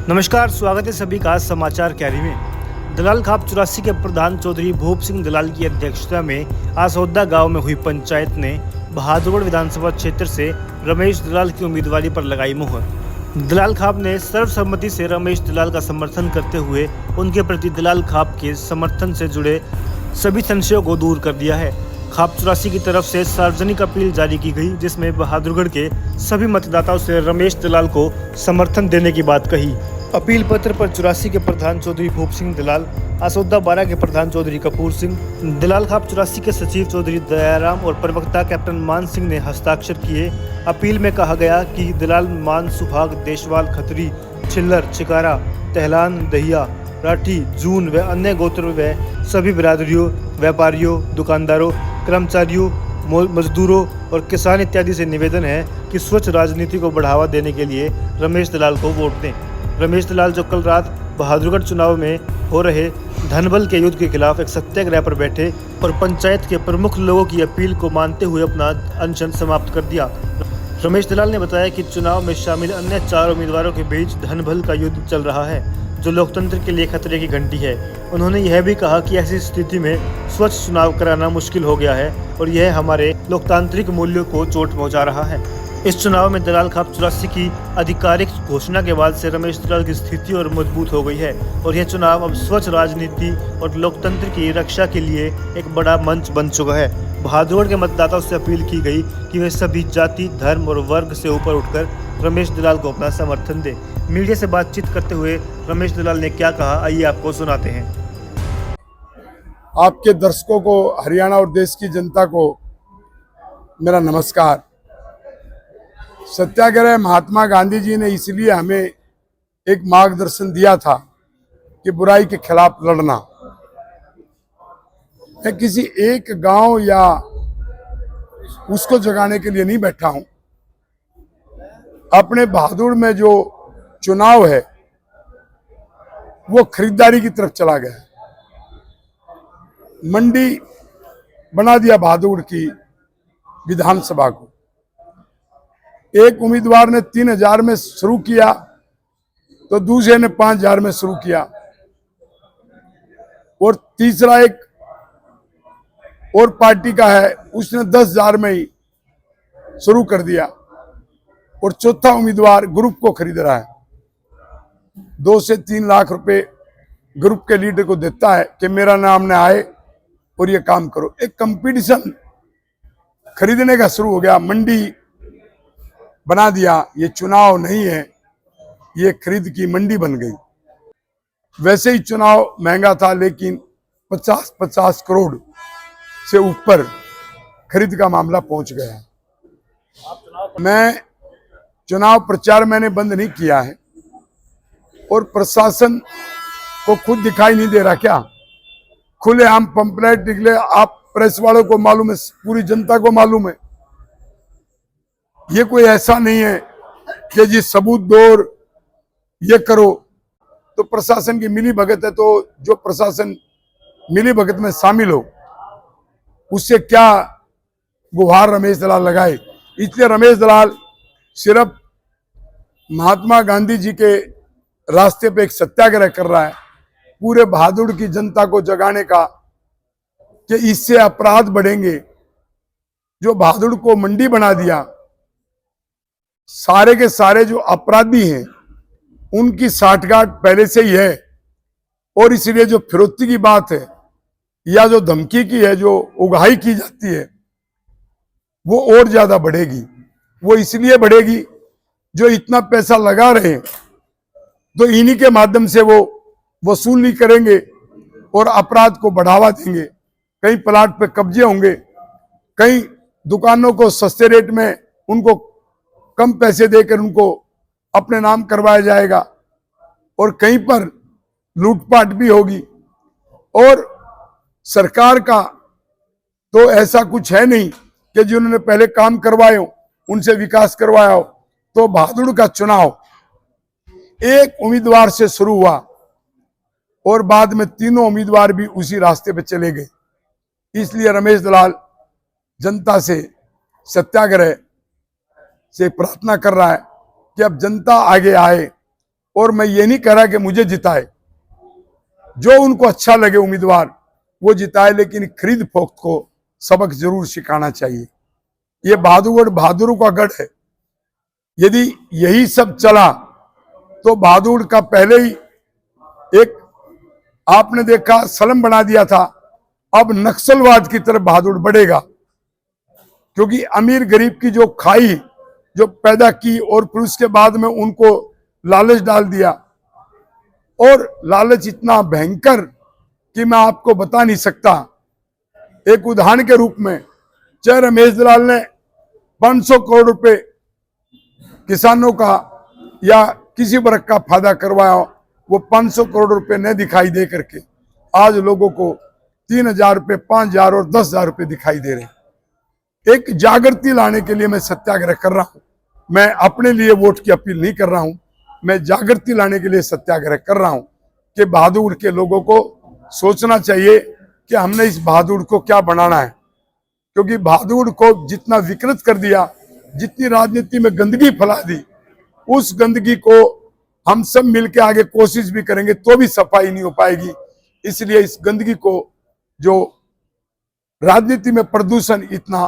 नमस्कार, स्वागत है सभी का समाचार कैरी में। दलाल खाप 84 के प्रधान चौधरी भूप सिंह दलाल की अध्यक्षता में आसौदा गांव में हुई पंचायत ने बहादुरगढ़ विधानसभा क्षेत्र से रमेश दलाल की उम्मीदवारी पर लगाई मुहर। दलाल खाप ने सर्वसम्मति से रमेश दलाल का समर्थन करते हुए उनके प्रति दलाल खाप के समर्थन से जुड़े सभी संशयों को दूर कर दिया है। खाप 84 की तरफ से सार्वजनिक अपील जारी की गई, जिसमें बहादुरगढ़ के सभी मतदाताओं से रमेश दलाल को समर्थन देने की बात कही। अपील पत्र पर 84 के प्रधान चौधरी भूप सिंह दलाल, आसौदा 12 के प्रधान चौधरी कपूर सिंह, दलाल खाप 84 के सचिव चौधरी दयाराम और प्रवक्ता कैप्टन मान सिंह ने हस्ताक्षर किए। अपील में कहा गया कि दलाल मान सुहाग देशवाल खत्री छिल्लर चिकारा तहलान दहिया राठी जून व अन्य गोत्र व सभी बिरादरियों व्यापारियों दुकानदारों कर्मचारियों मजदूरों और किसान इत्यादि से निवेदन है कि स्वच्छ राजनीति को बढ़ावा देने के लिए रमेश दलाल को वोट दें। रमेश दलाल जो कल रात बहादुरगढ़ चुनाव में हो रहे धनबल के युद्ध के खिलाफ एक सत्याग्रह पर बैठे और पंचायत के प्रमुख लोगों की अपील को मानते हुए अपना अनशन समाप्त कर दिया। रमेश दलाल ने बताया कि चुनाव में शामिल अन्य 4 उम्मीदवारों के बीच धनबल का युद्ध चल रहा है, जो लोकतंत्र के लिए खतरे की घंटी है। उन्होंने यह भी कहा कि ऐसी स्थिति में स्वच्छ चुनाव कराना मुश्किल हो गया है और यह हमारे लोकतांत्रिक मूल्यों को चोट पहुंचा रहा है। इस चुनाव में दलाल खाप 84 की आधिकारिक घोषणा के बाद से रमेश दलाल की स्थिति और मजबूत हो गई है और यह चुनाव अब स्वच्छ राजनीति और लोकतंत्र की रक्षा के लिए एक बड़ा मंच बन चुका है। बहादुरगढ़ के मतदाताओं से अपील की गई कि वे सभी जाति धर्म और वर्ग से ऊपर उठकर रमेश दलाल को अपना समर्थन दें। मीडिया से बातचीत करते हुए रमेश दलाल ने क्या कहा, आइए आपको सुनाते हैं। आपके दर्शकों को, हरियाणा और देश की जनता को मेरा नमस्कार। सत्याग्रह महात्मा गांधी जी ने इसलिए हमें एक मार्गदर्शन दिया था कि बुराई के खिलाफ लड़ना। मैं किसी एक गांव या उसको जगाने के लिए नहीं बैठा हूं। अपने बहादुर में जो चुनाव है वो खरीदारी की तरफ चला गया। मंडी बना दिया बहादुर की विधानसभा को। एक उम्मीदवार ने 3000 में शुरू किया तो दूसरे ने 5000 में शुरू किया और तीसरा एक और पार्टी का है, उसने 10,000 में ही शुरू कर दिया और चौथा उम्मीदवार ग्रुप को खरीद रहा है। 2 से 3 लाख रुपए ग्रुप के लीडर को देता है कि मेरा नाम न आए और ये काम करो। एक कंपटीशन खरीदने का शुरू हो गया, मंडी बना दिया। ये चुनाव नहीं है, ये खरीद की मंडी बन गई। वैसे ही चुनाव महंगा था, लेकिन 50-50 करोड़ से ऊपर खरीद का मामला पहुंच गया। मैं चुनाव प्रचार मैंने बंद नहीं किया है और प्रशासन को खुद दिखाई नहीं दे रहा क्या? खुलेआम पंपलेट निकले, आप प्रेस वालों को मालूम है, पूरी जनता को मालूम है। ये कोई ऐसा नहीं है कि जी सबूत दो और ये करो। तो प्रशासन की मिली भगत है, तो जो प्रशासन मिली भगत में शामिल हो उससे क्या गुहार रमेश दलाल लगाए। इसलिए रमेश दलाल सिर्फ महात्मा गांधी जी के रास्ते पे एक सत्याग्रह कर रहा है, पूरे बहादुर की जनता को जगाने का, कि इससे अपराध बढ़ेंगे। जो बहादुर को मंडी बना दिया, सारे के सारे जो अपराधी हैं उनकी साठगांठ पहले से ही है और इसलिए जो फिरौती की बात है या जो धमकी की है, जो उगाही की जाती है, वो और ज्यादा बढ़ेगी। वो इसलिए बढ़ेगी, जो इतना पैसा लगा रहे हैं तो इन्हीं के माध्यम से वो वसूली करेंगे और अपराध को बढ़ावा देंगे। कई प्लाट पे कब्जे होंगे, कई दुकानों को सस्ते रेट में उनको कम पैसे देकर उनको अपने नाम करवाया जाएगा और कहीं पर लूटपाट भी होगी। और सरकार का तो ऐसा कुछ है नहीं कि जिन्होंने पहले काम करवाए हो उनसे विकास करवाया हो। तो बहादुर का चुनाव एक उम्मीदवार से शुरू हुआ और बाद में तीनों उम्मीदवार भी उसी रास्ते पे चले गए। इसलिए रमेश दलाल जनता से सत्याग्रह से प्रार्थना कर रहा है कि अब जनता आगे आए और मैं ये नहीं कह रहा कि मुझे जिताए, जो उनको अच्छा लगे उम्मीदवार वो जिताए, लेकिन खरीद फोक्त को सबक जरूर सिखाना चाहिए। ये बहादुरगढ़ बहादुरों का गढ़ है। यदि यही सब चला तो बहादुर का पहले ही एक आपने देखा सलम बना दिया था, अब नक्सलवाद की तरफ बहादुर बढ़ेगा, क्योंकि अमीर गरीब की जो खाई जो पैदा की और फिर उसके बाद में उनको लालच डाल दिया, और लालच इतना भयंकर कि मैं आपको बता नहीं सकता। एक उदाहरण के रूप में चाहे रमेश दलाल ने 500 करोड़ रुपए किसानों का या किसी वर्ग का फायदा करवाया, वो 500 करोड़ रुपए न दिखाई दे करके आज लोगों को 3,000 रुपए, 5,000 और 10,000 रुपए दिखाई दे रहे हैं। एक जागृति लाने के लिए मैं सत्याग्रह कर रहा हूं। मैं अपने लिए वोट की अपील नहीं कर रहा हूं, मैं जागृति लाने के लिए सत्याग्रह कर रहा हूं कि बहादुर के लोगों को सोचना चाहिए कि हमने इस बहादुर को क्या बनाना है, क्योंकि बहादुर को जितना विकृत कर दिया, जितनी राजनीति में गंदगी फैला दी, उस गंदगी को हम सब मिलकर आगे कोशिश भी करेंगे तो भी सफाई नहीं हो पाएगी। इसलिए इस गंदगी को, जो राजनीति में प्रदूषण इतना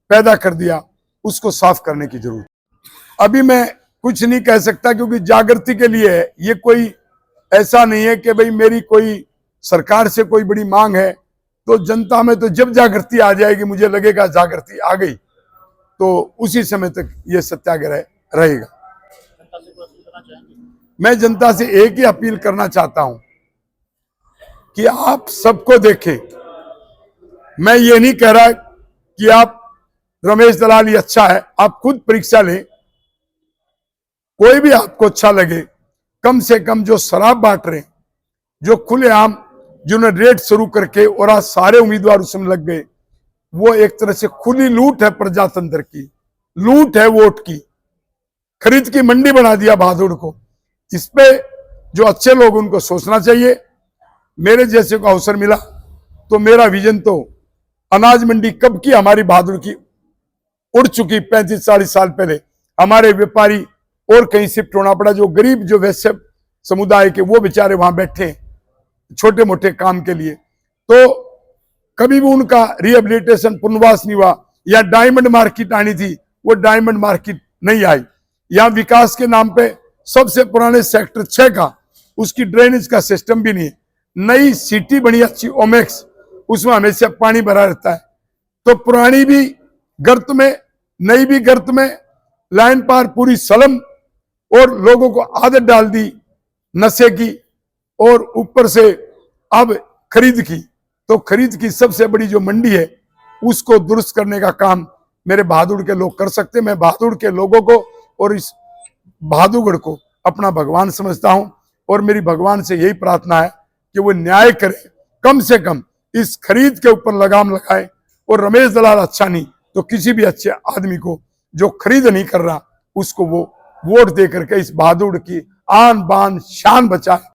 पैदा कर दिया, उसको साफ करने की जरूरत। अभी मैं कुछ नहीं कह सकता, क्योंकि जागृति के लिए है। ये कोई ऐसा नहीं है कि भाई मेरी कोई सरकार से कोई बड़ी मांग है, तो जनता में तो जब जागृति आ जाएगी, मुझे लगेगा जागृति आ गई, तो उसी समय तक ये सत्याग्रह रहेगा। मैं जनता से एक ही अपील करना चाहता हूं कि आप सबको देखें। मैं ये नहीं कह रहा कि आप रमेश दलाल ही अच्छा है, आप खुद परीक्षा लें, कोई भी आपको अच्छा लगे। कम से कम जो शराब बांट रहे, जो खुलेआम जिन्होंने रेट शुरू करके और आज सारे उम्मीदवार उसमें लग गए, वो एक तरह से खुली लूट है, प्रजातंत्र की लूट है, वोट की खरीद की मंडी बना दिया बहादुर को। इस पे जो अच्छे लोग उनको सोचना चाहिए। मेरे जैसे को अवसर मिला तो मेरा विजन तो अनाज मंडी कब की हमारी बहादुर की उड़ चुकी, 35-40 साल पहले हमारे व्यापारी और कहीं शिफ्ट होना पड़ा। जो गरीब, जो वैश्य समुदाय के, वो बेचारे वहां बैठे छोटे मोटे काम के लिए, तो कभी भी उनका रिहेबिलिटेशन, पुनर्वास नहीं हुआ। या डायमंड मार्केट आनी थी, वो डायमंड मार्केट नहीं आई। यहां विकास के नाम पे सबसे पुराने सेक्टर 6 का, उसकी ड्रेनेज का सिस्टम भी नहीं है। नई सिटी बनी अच्छी ओमेक्स, उसमें हमेशा पानी भरा रहता है, तो पुरानी भी गर्त में, नई भी गर्त में, लाइन पार पूरी सलम, और लोगों को आदत डाल दी नशे की, और ऊपर से अब खरीद की। तो खरीद की सबसे बड़ी जो मंडी है, उसको दुरुस्त करने का काम मेरे बहादुर के लोग कर सकते हैं। मैं बहादुर के लोगों को और इस बहादुरगढ़ को अपना भगवान समझता हूं, और मेरी भगवान से यही प्रार्थना है कि वो न्याय करे, कम से कम इस खरीद के ऊपर लगाम लगाए। और रमेश दलाल अच्छा नहीं तो किसी भी अच्छे आदमी को जो खरीद नहीं कर रहा, उसको वो वोट दे करके इस बहादुर की आन बान शान बचाए।